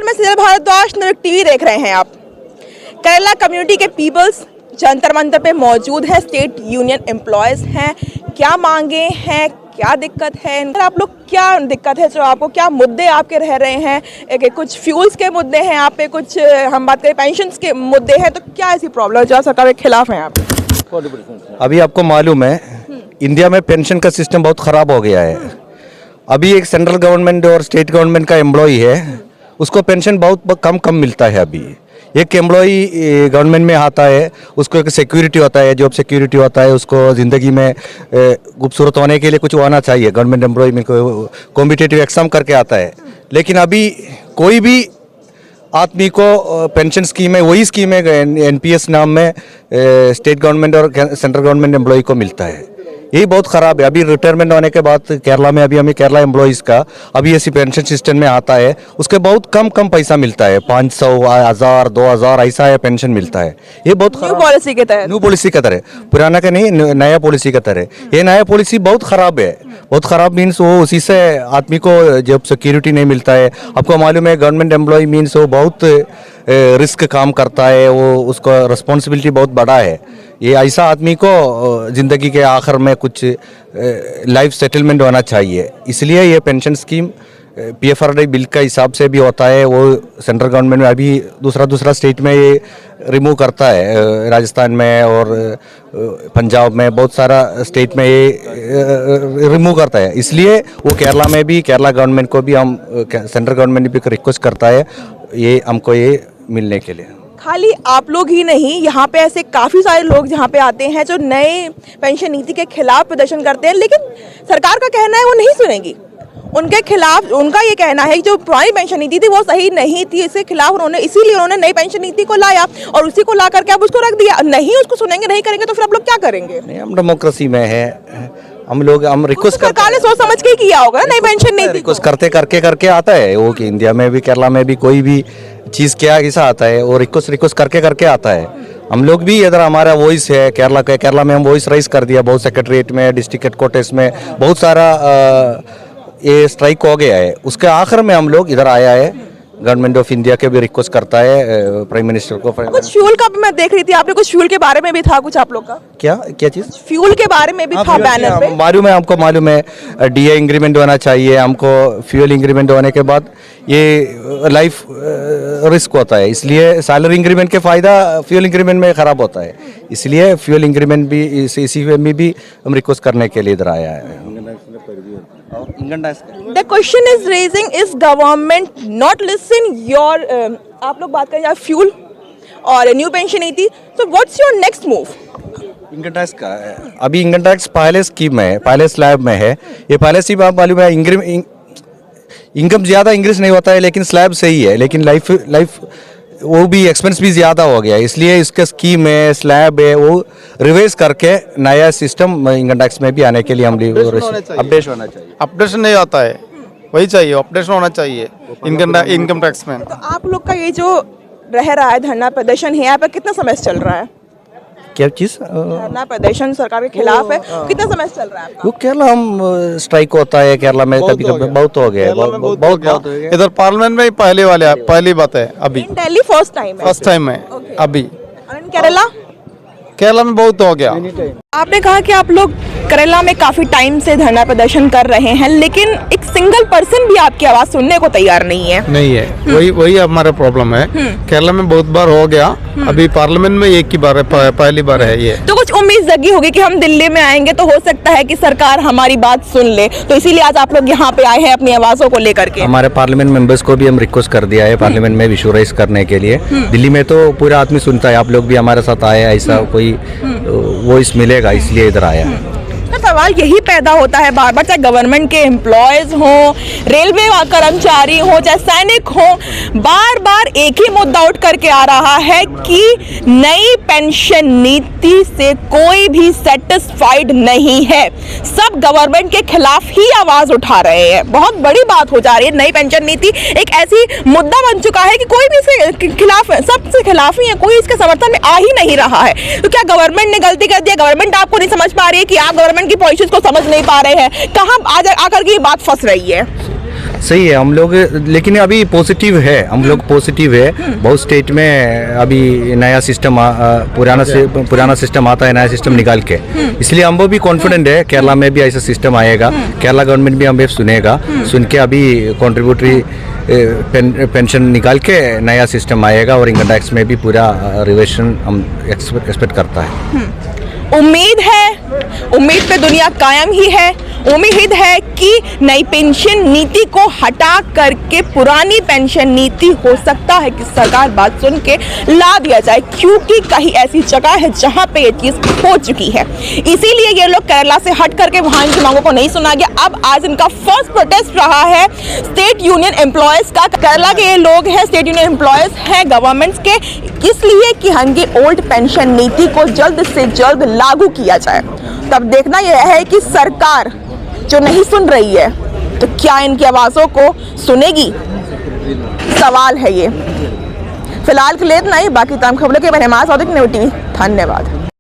नमस्कार, मैं sizzle Bhardwaj, news TV देख रहे हैं आप। केरला कम्युनिटी के पीपल्स जंतर मंतर पे मौजूद है। स्टेट यूनियन एम्प्लॉयज़ हैं, क्या मांगे हैं, क्या दिक्कत है, आप लोग क्या दिक्कत है जो आपको, क्या मुद्दे आपके रह रहे हैं। कुछ फ्यूल्स के मुद्दे हैं आप पे, कुछ हम बात करें पेंशन्स के मुद्दे हैं, तो क्या ऐसी प्रॉब्लम है जो सरकार के खिलाफ है आप? अभी आपको मालूम है इंडिया में पेंशन का सिस्टम बहुत ख़राब हो गया है। अभी एक सेंट्रल गवर्नमेंट और स्टेट गवर्नमेंट का एम्प्लॉई है, उसको पेंशन बहुत कम मिलता है। अभी एक एम्प्लॉई गवर्नमेंट में आता है, उसको एक सिक्योरिटी होता है, जॉब सिक्योरिटी होता है, उसको ज़िंदगी में खूबसूरत होने के लिए कुछ होना चाहिए। गवर्नमेंट एम्प्लॉई में कॉम्पिटिटिव एग्ज़ाम करके आता है, लेकिन अभी कोई भी आदमी को पेंशन स्कीम है, वही स्कीम है एनपीएस नाम में स्टेट गवर्नमेंट और सेंट्रल गवर्नमेंट एम्प्लॉई को मिलता है। यही बहुत ख़राब है। अभी रिटायरमेंट होने के बाद केरला में अभी हमें केरला एम्प्लॉइज़ का अभी ऐसी पेंशन सिस्टम में आता है, उसके बहुत कम पैसा मिलता है, 500, 1000, 2000 ऐसा है पेंशन मिलता है। ये बहुत न्यू पॉलिसी के तहत, न्यू पॉलिसी का तरह, पुराना का नहीं, नया पॉलिसी का तरह। ये नया पॉलिसी बहुत ख़राब है। बहुत ख़राब मीन्स वो उसी से आदमी को जब सिक्योरिटी नहीं मिलता है। आपको मालूम है गवर्नमेंट एम्प्लॉय मीन्स वो बहुत रिस्क काम करता है, वो उसका रिस्पॉन्सिबिलिटी बहुत बड़ा है। ये ऐसा आदमी को ज़िंदगी के आखिर में कुछ लाइफ सेटलमेंट होना चाहिए। इसलिए ये पेंशन स्कीम पीएफआरडी बिल का हिसाब से भी होता है। वो सेंट्रल गवर्नमेंट में अभी दूसरा स्टेट में ये रिमूव करता है, राजस्थान में और पंजाब में बहुत सारा स्टेट में ये रिमूव करता है। इसलिए वो केरला में भी, केरला गवर्नमेंट को भी हम सेंट्रल गवर्नमेंट भी रिक्वेस्ट करता है ये हमको ये मिलने के लिए। खाली आप लोग ही नहीं, यहाँ पे ऐसे काफ़ी सारे लोग यहाँ पे आते हैं जो नए पेंशन नीति के खिलाफ प्रदर्शन करते हैं, लेकिन सरकार का कहना है वो नहीं सुनेगी। उनके खिलाफ उनका ये कहना है कि जो पुरानी पेंशन नीति थी वो सही नहीं थी, इसके खिलाफ इसीलिए उन्होंने नई पेंशन नीति को लाया और उसी को ला करके अब उसको रख दिया। नहीं उसको सुनेंगे, नहीं करेंगे तो फिर आप लोग क्या करेंगे? नहीं, हम डेमोक्रेसी में है, हम रिक्वेस्ट सरकार ने सोच समझ के किया होगा नई पेंशन नीति, रिक्वेस्ट करके आता है वो कि इंडिया में भी, केरला में भी कोई भी चीज़ क्या ऐसा आता है वो रिक्वेस्ट करके आता है। हम लोग भी इधर हमारा वॉइस है केरला में हम वॉइस राइज कर दिया। बहुत सेक्रेटरीट में, डिस्ट्रिक्ट हेडक्वार्टर्स में बहुत सारा ये स्ट्राइक हो गया है। उसके आखिर में हम लोग इधर आया है। गवर्नमेंट ऑफ इंडिया के भी रिक्वेस्ट करता है प्राइम मिनिस्टर को। कुछ फ्यूल का भी मैं देख रही थी, आपने कुछ फ्यूल के बारे में भी था कुछ आप लोग का? क्या चीज़? फ्यूल के बारे में भी था बैनर पे। मालूम है, हमको मालूम है डीए इंक्रीमेंट होना चाहिए। हमको फ्यूल इंक्रीमेंट होने के बाद ये लाइफ रिस्क होता है, इसलिए सैलरी इंक्रीमेंट के फ़ायदा फ्यूल इंक्रीमेंट में ख़राब होता है। इसलिए फ्यूल इंक्रीमेंट भी इसी में भी हम रिक्वेस्ट करने के लिए इधर आया है। The question is raising, is government not listen your आप लोग बात करें फ्यूल और न्यू पेंशन नीति, so what's your next move? Income tax का अभी इनकम टैक्स पहले स्कीम में, पहले स्लैब में है। ये पहले से मालूम है इनकम ज़्यादा इंक्रीज नहीं होता है, लेकिन स्लैब सही है, लेकिन लाइफ वो भी एक्सपेंस भी ज़्यादा हो गया, इसलिए इसका स्कीम है, स्लैब है, वो रिवाइज करके नया सिस्टम इनकम टैक्स में भी आने के लिए हम अपडेट होना चाहिए। अपडेशन नहीं आता है, वही चाहिए, अपडेशन होना चाहिए इनकम टैक्स में। तो आप लोग का ये जो रह रहा है धरना प्रदर्शन है, यहाँ पर कितना समय से चल रहा है? क्या चीज़? धरना प्रदर्शन सरकार के खिलाफ है, कितना समय से चल रहा है? वो केरला हम स्ट्राइक होता है केरला में, कभी बहुत हो गया, बहुत इधर पार्लियामेंट में पहली बात है अभी। दिल्ली फर्स्ट टाइम है अभी। केरला में बहुत हो गया। आपने कहा कि आप लोग केरला में काफी टाइम से धरना प्रदर्शन कर रहे हैं, लेकिन एक सिंगल पर्सन भी आपकी आवाज सुनने को तैयार नहीं है। वही हमारा प्रॉब्लम है। केरला में बहुत बार हो गया, अभी पार्लियामेंट में एक ही बार है, पहली बार है ये। तो कुछ उम्मीद जगी होगी कि हम दिल्ली में आएंगे तो हो सकता है कि सरकार हमारी बात सुन ले, तो इसीलिए आज आप लोग यहाँ पे आए हैं अपनी आवाजों को लेकर के। हमारे पार्लियामेंट मेंबर्स को भी हम रिक्वेस्ट कर दिया है पार्लियामेंट में विजुअलाइज करने के लिए। दिल्ली में तो पूरा आदमी सुनता है, आप लोग भी हमारे साथ आए, ऐसा कोई वॉइस मिलेगा, इसलिए इधर आया है। सवाल यही पैदा होता है बार बार, चाहे गवर्नमेंट के एम्प्लॉयज हों, रेलवे कर्मचारी हों, चाहे सैनिक हों, बार बार एक ही मुद्दा उठ करके आ रहा है कि नई पेंशन नीति से कोई भी सेटिस्फाइड नहीं है। सब गवर्नमेंट के खिलाफ ही आवाज उठा रहे हैं। बहुत बड़ी बात हो जा रही है। नई पेंशन नीति एक ऐसी मुद्दा बन चुका है कि कोई भी इसके खिलाफ, सबसे खिलाफ ही है, कोई इसके समर्थन में आ ही नहीं रहा है। तो क्या गवर्नमेंट ने गलती कर दिया? गवर्नमेंट आपको नहीं समझ पा रही है कि आप गवर्नमेंट की पॉलिसीज को समझ नहीं पा रहे हैं? कहाँ आकर के ये बात फंस रही है? सही है हम लोग, लेकिन अभी पॉजिटिव है, हम लोग पॉजिटिव है। बहुत स्टेट में अभी नया सिस्टम पुराना सिस्टम आता है, नया सिस्टम निकाल के, इसलिए हम भी कॉन्फिडेंट है केरला में भी ऐसा सिस्टम आएगा। केरला गवर्नमेंट भी हमें सुनेगा, सुन के अभी कॉन्ट्रीब्यूटरी पेंशन निकाल के नया सिस्टम आएगा और इनकम टैक्स में भी पूरा रिवेशन हम एक्सपेक्ट करता है। उम्मीद पे दुनिया कायम ही है। उम्मीद है कि नई पेंशन नीति को हटा करके पुरानी पेंशन नीति हो सकता है कि सरकार बात सुन के ला दिया जाए, क्योंकि कहीं ऐसी जगह है जहां पे ये चीज हो चुकी है। इसीलिए ये लोग केरला से हट करके वहां की मांगों को नहीं सुना गया। अब आज इनका फर्स्ट प्रोटेस्ट रहा है स्टेट यूनियन एम्प्लॉयज का। केरला के ये लोग हैं, स्टेट यूनियन एम्प्लॉयज हैं गवर्नमेंट्स के, इसलिए कि इनकी ओल्ड पेंशन नीति को जल्द से जल्द लागू किया जाए। तब देखना यह है कि सरकार जो नहीं सुन रही है तो क्या इनकी आवाजों को सुनेगी, सवाल है ये। फिलहाल के लिए इतना ही। बाकी तमाम खबरों के लिए धन्यवाद।